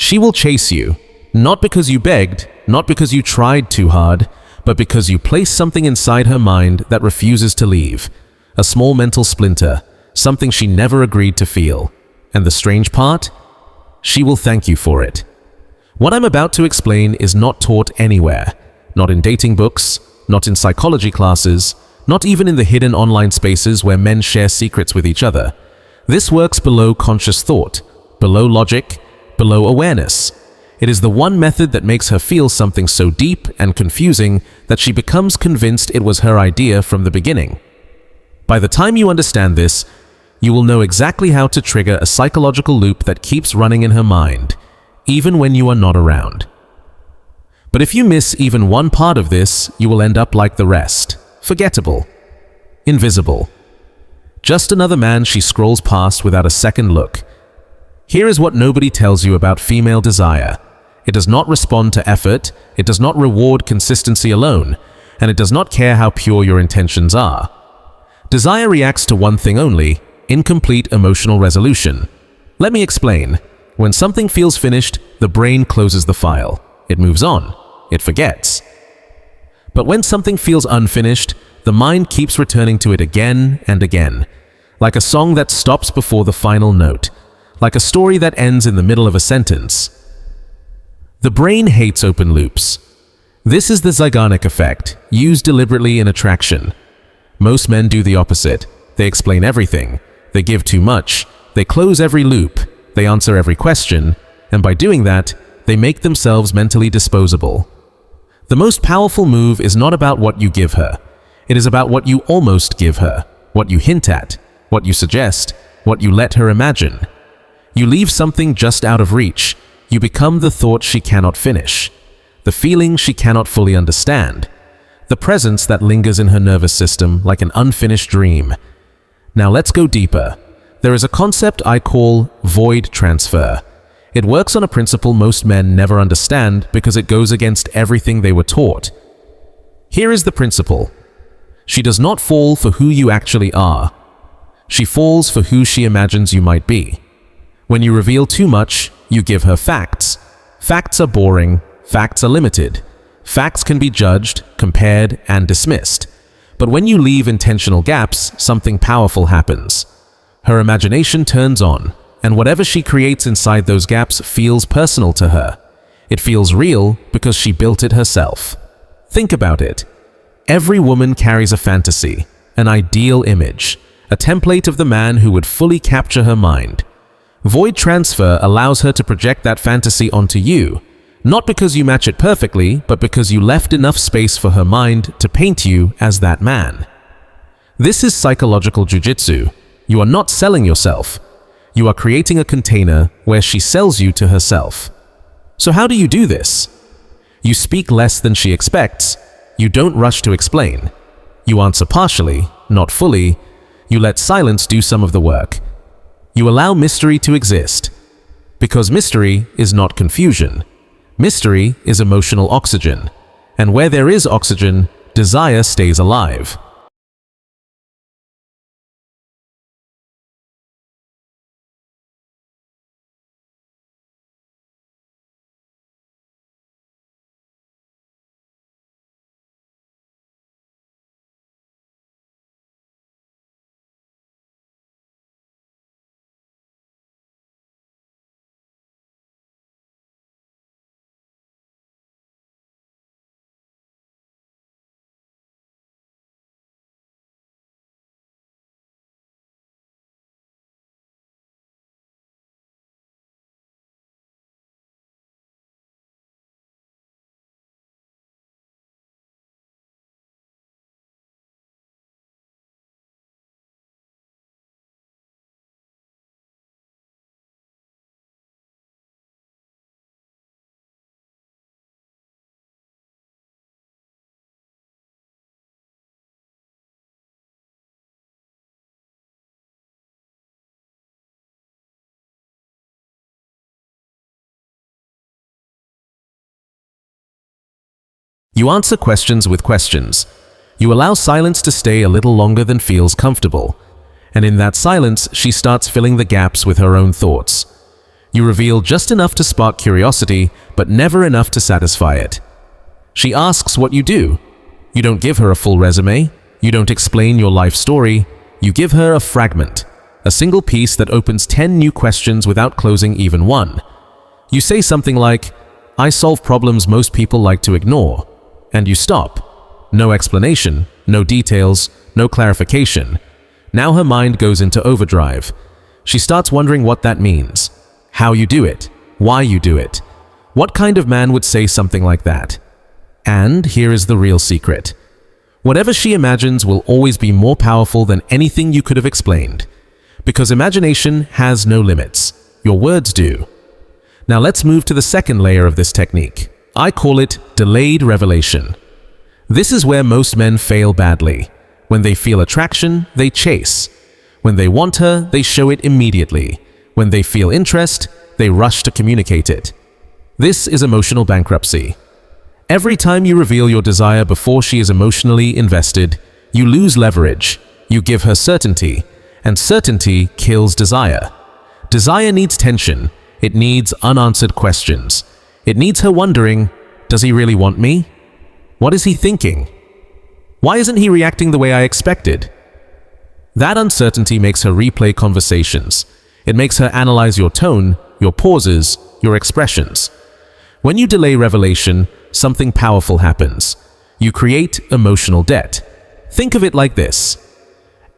She will chase you, not because you begged, not because you tried too hard, but because you placed something inside her mind that refuses to leave. A small mental splinter, something she never agreed to feel. And the strange part? She will thank you for it. What I'm about to explain is not taught anywhere. Not in dating books, not in psychology classes, not even in the hidden online spaces where men share secrets with each other. This works below conscious thought, below logic, below awareness. It is the one method that makes her feel something so deep and confusing that she becomes convinced it was her idea from the beginning. By the time you understand this, you will know exactly how to trigger a psychological loop that keeps running in her mind, even when you are not around. But if you miss even one part of this, you will end up like the rest. Forgettable. Invisible. Just another man she scrolls past without a second look. Here is what nobody tells you about female desire. It does not respond to effort, it does not reward consistency alone, and it does not care how pure your intentions are. Desire reacts to one thing only: incomplete emotional resolution. Let me explain. When something feels finished, the brain closes the file. It moves on. It forgets. But when something feels unfinished, the mind keeps returning to it again and again, like a song that stops before the final note, like a story that ends in the middle of a sentence. The brain hates open loops. This is the Zeigarnik effect, used deliberately in attraction. Most men do the opposite. They explain everything. They give too much. They close every loop. They answer every question. And by doing that, they make themselves mentally disposable. The most powerful move is not about what you give her. It is about what you almost give her, what you hint at, what you suggest, what you let her imagine. You leave something just out of reach. You become the thought she cannot finish, the feeling she cannot fully understand, the presence that lingers in her nervous system like an unfinished dream. Now let's go deeper. There is a concept I call void transfer. It works on a principle most men never understand because it goes against everything they were taught. Here is the principle. She does not fall for who you actually are. She falls for who she imagines you might be. When you reveal too much, you give her facts. Facts are boring. Facts are limited. Facts can be judged, compared, and dismissed. But when you leave intentional gaps, something powerful happens. Her imagination turns on, and whatever she creates inside those gaps feels personal to her. It feels real because she built it herself. Think about it. Every woman carries a fantasy, an ideal image, a template of the man who would fully capture her mind. Void transfer allows her to project that fantasy onto you, not because you match it perfectly, but because you left enough space for her mind to paint you as that man. This is psychological jujitsu. You are not selling yourself. You are creating a container where she sells you to herself. So how do you do this? You speak less than she expects. You don't rush to explain. You answer partially, not fully. You let silence do some of the work. You allow mystery to exist. Because mystery is not confusion. Mystery is emotional oxygen. And where there is oxygen, desire stays alive. You answer questions with questions. You allow silence to stay a little longer than feels comfortable. And in that silence, she starts filling the gaps with her own thoughts. You reveal just enough to spark curiosity, but never enough to satisfy it. She asks what you do. You don't give her a full resume. You don't explain your life story. You give her a fragment, a single piece that opens 10 new questions without closing even one. You say something like, "I solve problems most people like to ignore," and you stop. No explanation, no details, no clarification. Now her mind goes into overdrive. She starts wondering what that means, how you do it, why you do it. What kind of man would say something like that? And here is the real secret. Whatever she imagines will always be more powerful than anything you could have explained. Because imagination has no limits. Your words do. Now let's move to the second layer of this technique. I call it delayed revelation. This is where most men fail badly. When they feel attraction, they chase. When they want her, they show it immediately. When they feel interest, they rush to communicate it. This is emotional bankruptcy. Every time you reveal your desire before she is emotionally invested, you lose leverage. You give her certainty, and certainty kills desire. Desire needs tension. It needs unanswered questions. It needs her wondering, does he really want me? What is he thinking? Why isn't he reacting the way I expected? That uncertainty makes her replay conversations. It makes her analyze your tone, your pauses, your expressions. When you delay revelation, something powerful happens. You create emotional debt. Think of it like this.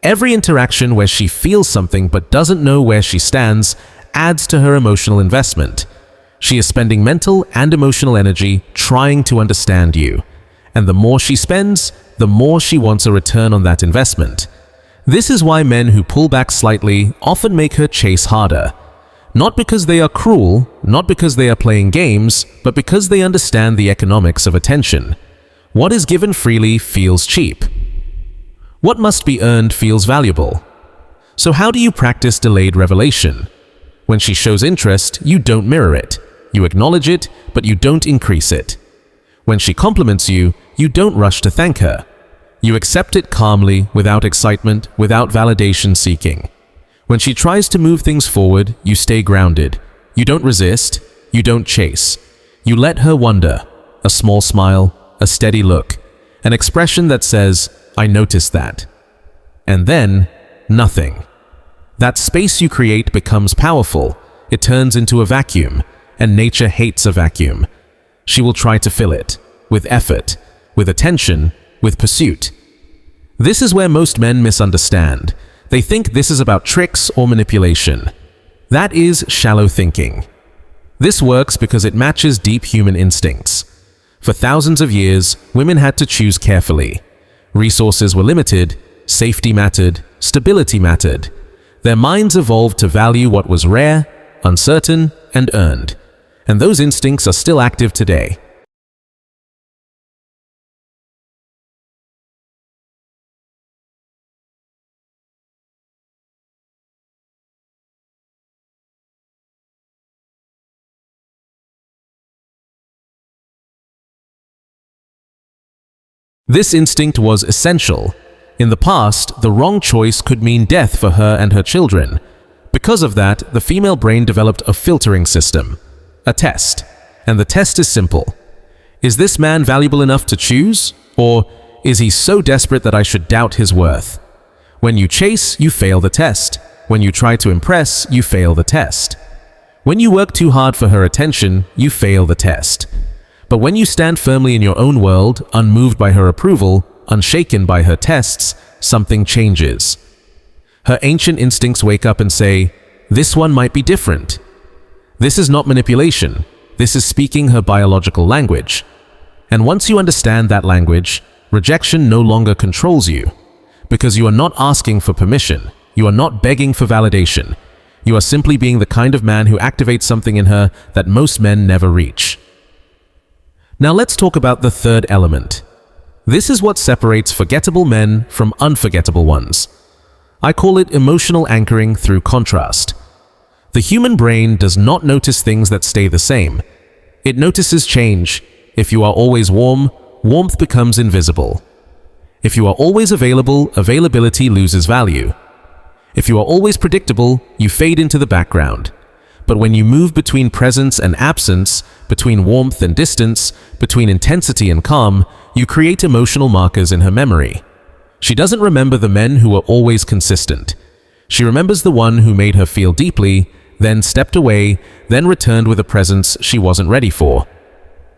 Every interaction where she feels something but doesn't know where she stands adds to her emotional investment. She is spending mental and emotional energy trying to understand you. And the more she spends, the more she wants a return on that investment. This is why men who pull back slightly often make her chase harder. Not because they are cruel, not because they are playing games, but because they understand the economics of attention. What is given freely feels cheap. What must be earned feels valuable. So how do you practice delayed revelation? When she shows interest, you don't mirror it. You acknowledge it, but you don't increase it. When she compliments you, you don't rush to thank her. You accept it calmly, without excitement, without validation seeking. When she tries to move things forward, you stay grounded. You don't resist. You don't chase. You let her wonder. A small smile, a steady look, an expression that says, "I noticed that." And then, nothing. That space you create becomes powerful. It turns into a vacuum, and nature hates a vacuum. She will try to fill it, with effort, with attention, with pursuit. This is where most men misunderstand. They think this is about tricks or manipulation. That is shallow thinking. This works because it matches deep human instincts. For thousands of years, women had to choose carefully. Resources were limited, safety mattered, stability mattered. Their minds evolved to value what was rare, uncertain, and earned. And those instincts are still active today. This instinct was essential. In the past, the wrong choice could mean death for her and her children. Because of that, the female brain developed a filtering system, a test. And the test is simple. Is this man valuable enough to choose? Or is he so desperate that I should doubt his worth? When you chase, you fail the test. When you try to impress, you fail the test. When you work too hard for her attention, you fail the test. But when you stand firmly in your own world, unmoved by her approval, unshaken by her tests, something changes. Her ancient instincts wake up and say, "This one might be different." This is not manipulation. This is speaking her biological language. And once you understand that language, rejection no longer controls you. Because you are not asking for permission. You are not begging for validation. You are simply being the kind of man who activates something in her that most men never reach. Now let's talk about the third element. This is what separates forgettable men from unforgettable ones. I call it emotional anchoring through contrast. The human brain does not notice things that stay the same. It notices change. If you are always warm, warmth becomes invisible. If you are always available, availability loses value. If you are always predictable, you fade into the background. But when you move between presence and absence, between warmth and distance, between intensity and calm, you create emotional markers in her memory. She doesn't remember the men who were always consistent. She remembers the one who made her feel deeply, then stepped away, then returned with a presence she wasn't ready for.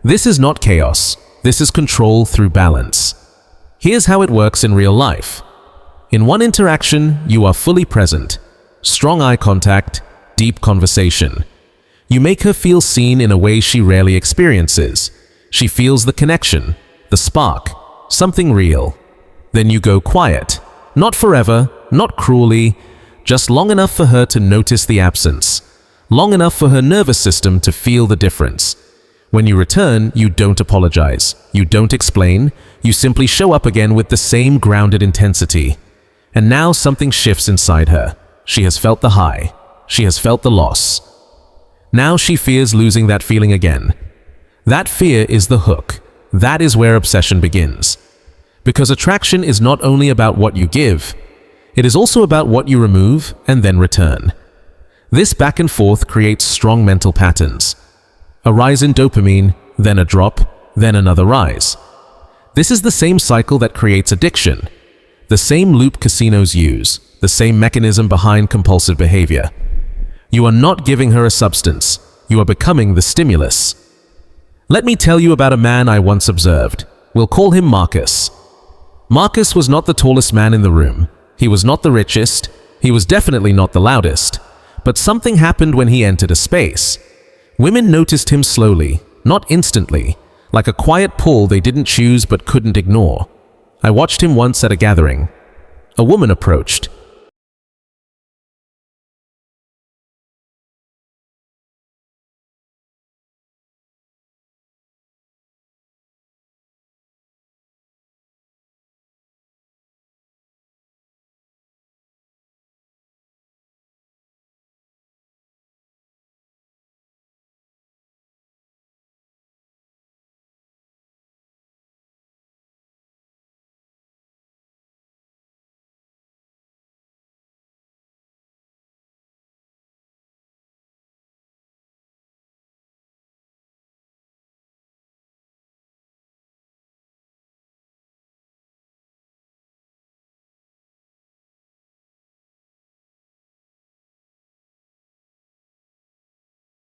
This is not chaos. This is control through balance. Here's how it works in real life. In one interaction, you are fully present. Strong eye contact, deep conversation. You make her feel seen in a way she rarely experiences. She feels the connection, the spark, something real. Then you go quiet. Not forever, not cruelly, just long enough for her to notice the absence. Long enough for her nervous system to feel the difference. When you return, you don't apologize. You don't explain. You simply show up again with the same grounded intensity. And now something shifts inside her. She has felt the high. She has felt the loss. Now she fears losing that feeling again. That fear is the hook. That is where obsession begins. Because attraction is not only about what you give, it is also about what you remove and then return. This back and forth creates strong mental patterns. A rise in dopamine, then a drop, then another rise. This is the same cycle that creates addiction. The same loop casinos use, the same mechanism behind compulsive behavior. You are not giving her a substance. You are becoming the stimulus. Let me tell you about a man I once observed. We'll call him Marcus. Marcus was not the tallest man in the room. He was not the richest. He was definitely not the loudest. But something happened when he entered a space. Women noticed him slowly, not instantly, like a quiet pull they didn't choose but couldn't ignore. I watched him once at a gathering. A woman approached.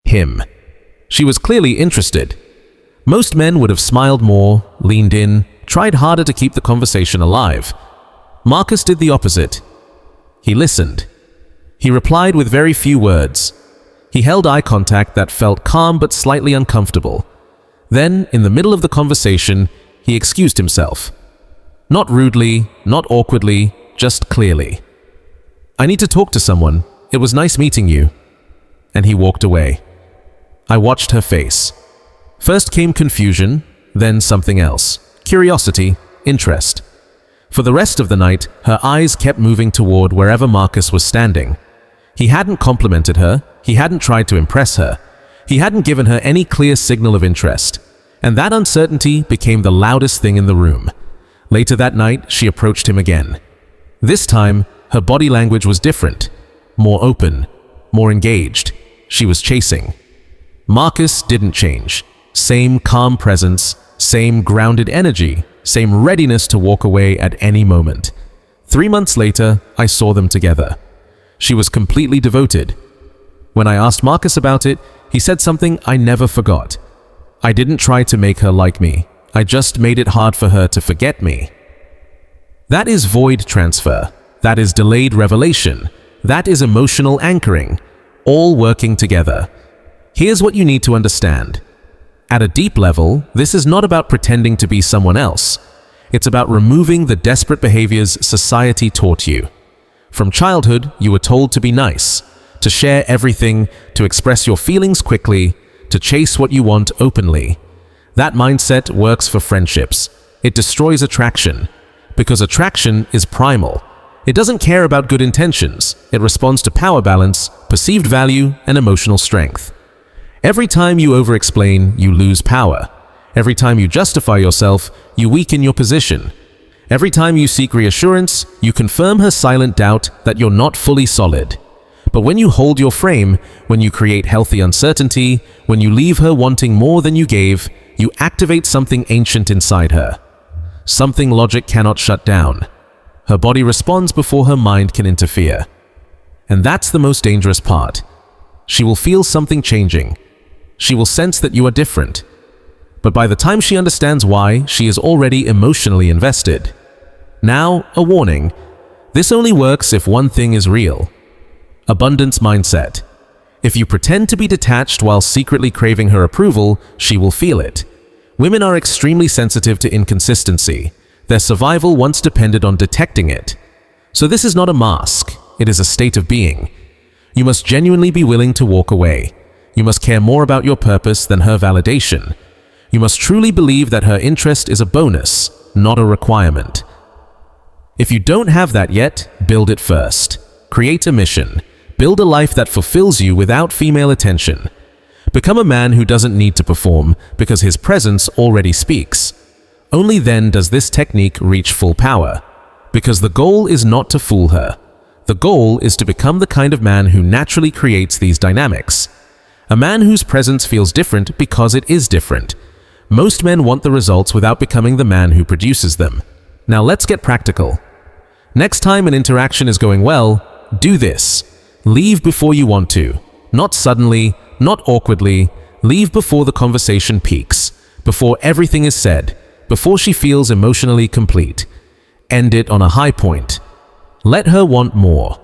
Him. She was clearly interested. Most men would have smiled more, leaned in, tried harder to keep the conversation alive. Marcus did the opposite. He listened. He replied with very few words. He held eye contact that felt calm but slightly uncomfortable. Then, in the middle of the conversation, he excused himself. Not rudely, not awkwardly, just clearly. "I need to talk to someone. It was nice meeting you." And he walked away. I watched her face. First came confusion, then something else. Curiosity, interest. For the rest of the night, her eyes kept moving toward wherever Marcus was standing. He hadn't complimented her, he hadn't tried to impress her, he hadn't given her any clear signal of interest. And that uncertainty became the loudest thing in the room. Later that night, she approached him again. This time, her body language was different. More open, more engaged. She was chasing. Marcus didn't change. Same calm presence, same grounded energy, same readiness to walk away at any moment. 3 months later, I saw them together. She was completely devoted. When I asked Marcus about it, he said something I never forgot. "I didn't try to make her like me. I just made it hard for her to forget me." That is void transfer. That is delayed revelation. That is emotional anchoring, all working together. Here's what you need to understand. At a deep level, this is not about pretending to be someone else. It's about removing the desperate behaviors society taught you. From childhood, you were told to be nice, to share everything, to express your feelings quickly, to chase what you want openly. That mindset works for friendships. It destroys attraction, because attraction is primal. It doesn't care about good intentions. It responds to power balance, perceived value, and emotional strength. Every time you over-explain, you lose power. Every time you justify yourself, you weaken your position. Every time you seek reassurance, you confirm her silent doubt that you're not fully solid. But when you hold your frame, when you create healthy uncertainty, when you leave her wanting more than you gave, you activate something ancient inside her. Something logic cannot shut down. Her body responds before her mind can interfere. And that's the most dangerous part. She will feel something changing. She will sense that you are different. But by the time she understands why, she is already emotionally invested. Now, a warning. This only works if one thing is real. Abundance mindset. If you pretend to be detached while secretly craving her approval, she will feel it. Women are extremely sensitive to inconsistency. Their survival once depended on detecting it. So this is not a mask. It is a state of being. You must genuinely be willing to walk away. You must care more about your purpose than her validation. You must truly believe that her interest is a bonus, not a requirement. If you don't have that yet, build it first. Create a mission. Build a life that fulfills you without female attention. Become a man who doesn't need to perform because his presence already speaks. Only then does this technique reach full power. Because the goal is not to fool her. The goal is to become the kind of man who naturally creates these dynamics. A man whose presence feels different because it is different. Most men want the results without becoming the man who produces them. Now let's get practical. Next time an interaction is going well, do this. Leave before you want to. Not suddenly, not awkwardly. Leave before the conversation peaks. Before everything is said. Before she feels emotionally complete. End it on a high point. Let her want more.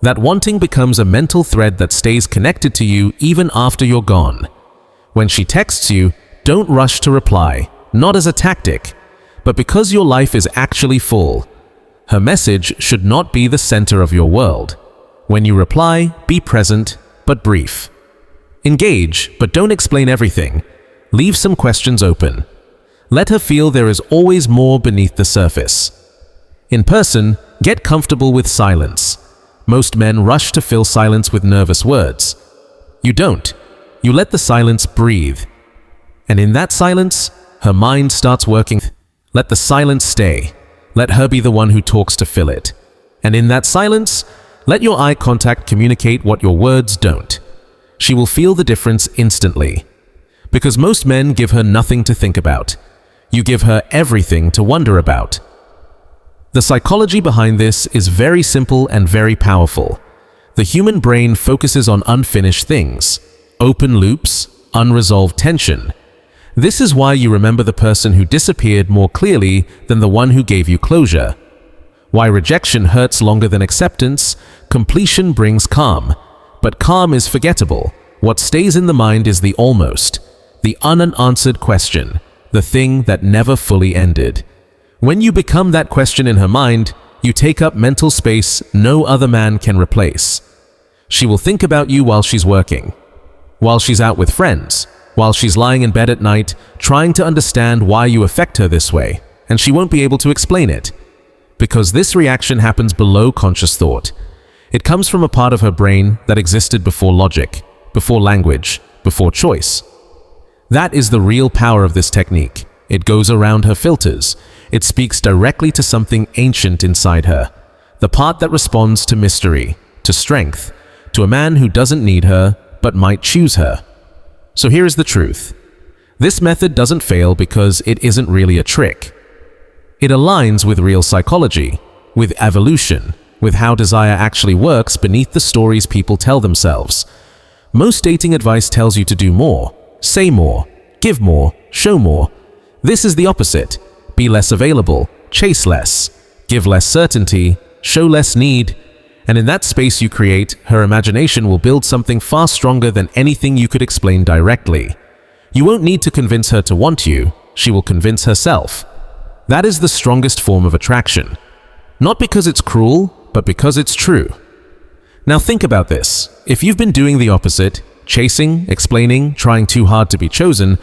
That wanting becomes a mental thread that stays connected to you even after you're gone. When she texts you, don't rush to reply, not as a tactic, but because your life is actually full. Her message should not be the center of your world. When you reply, be present, but brief. Engage, but don't explain everything. Leave some questions open. Let her feel there is always more beneath the surface. In person, get comfortable with silence. Most men rush to fill silence with nervous words. You don't. You let the silence breathe. And in that silence, her mind starts working. Let the silence stay. Let her be the one who talks to fill it. And in that silence, let your eye contact communicate what your words don't. She will feel the difference instantly. Because most men give her nothing to think about. You give her everything to wonder about. The psychology behind this is very simple and very powerful. The human brain focuses on unfinished things, open loops, unresolved tension. This is why you remember the person who disappeared more clearly than the one who gave you closure. Why rejection hurts longer than acceptance, completion brings calm. But calm is forgettable. What stays in the mind is the almost, the unanswered question, the thing that never fully ended. When you become that question in her mind, you take up mental space no other man can replace. She will think about you while she's working, while she's out with friends, while she's lying in bed at night, trying to understand why you affect her this way, and she won't be able to explain it. Because this reaction happens below conscious thought. It comes from a part of her brain that existed before logic, before language, before choice. That is the real power of this technique. It goes around her filters. It speaks directly to something ancient inside her, the part that responds to mystery, to strength, to a man who doesn't need her but might choose her. So here is the truth. This method doesn't fail because it isn't really a trick. It aligns with real psychology, with evolution, with how desire actually works beneath the stories people tell themselves. Most dating advice tells you to do more, say more, give more, show more. This is the opposite. Be less available, chase less, give less certainty, show less need, and in that space you create, her imagination will build something far stronger than anything you could explain directly. You won't need to convince her to want you, she will convince herself. That is the strongest form of attraction. Not because it's cruel, but because it's true. Now think about this. If you've been doing the opposite, chasing, explaining, trying too hard to be chosen,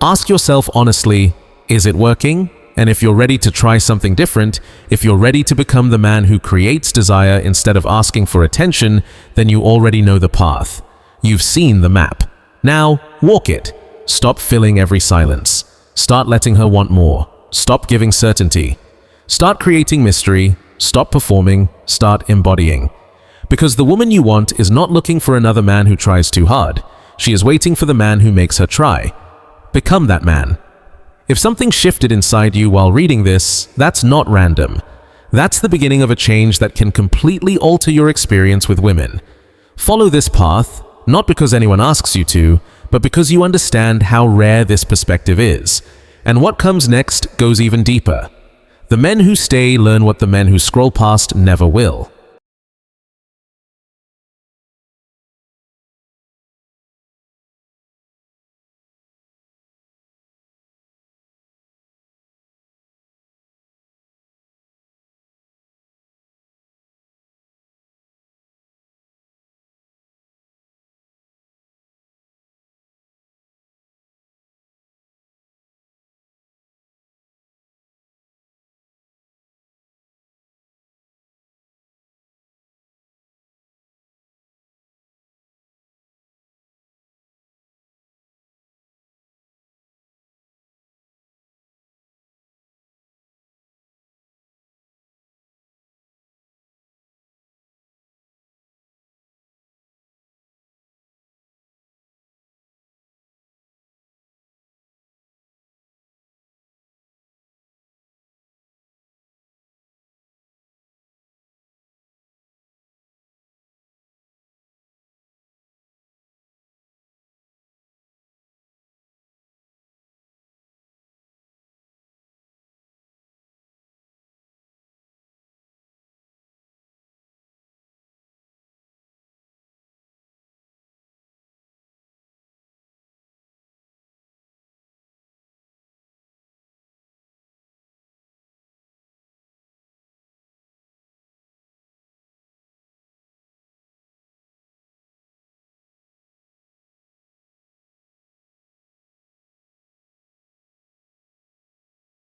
ask yourself honestly, is it working? And if you're ready to try something different, if you're ready to become the man who creates desire instead of asking for attention, then you already know the path. You've seen the map. Now, walk it. Stop filling every silence. Start letting her want more. Stop giving certainty. Start creating mystery. Stop performing. Start embodying. Because the woman you want is not looking for another man who tries too hard. She is waiting for the man who makes her try. Become that man. If something shifted inside you while reading this, that's not random. That's the beginning of a change that can completely alter your experience with women. Follow this path, not because anyone asks you to, but because you understand how rare this perspective is. And what comes next goes even deeper. The men who stay learn what the men who scroll past never will.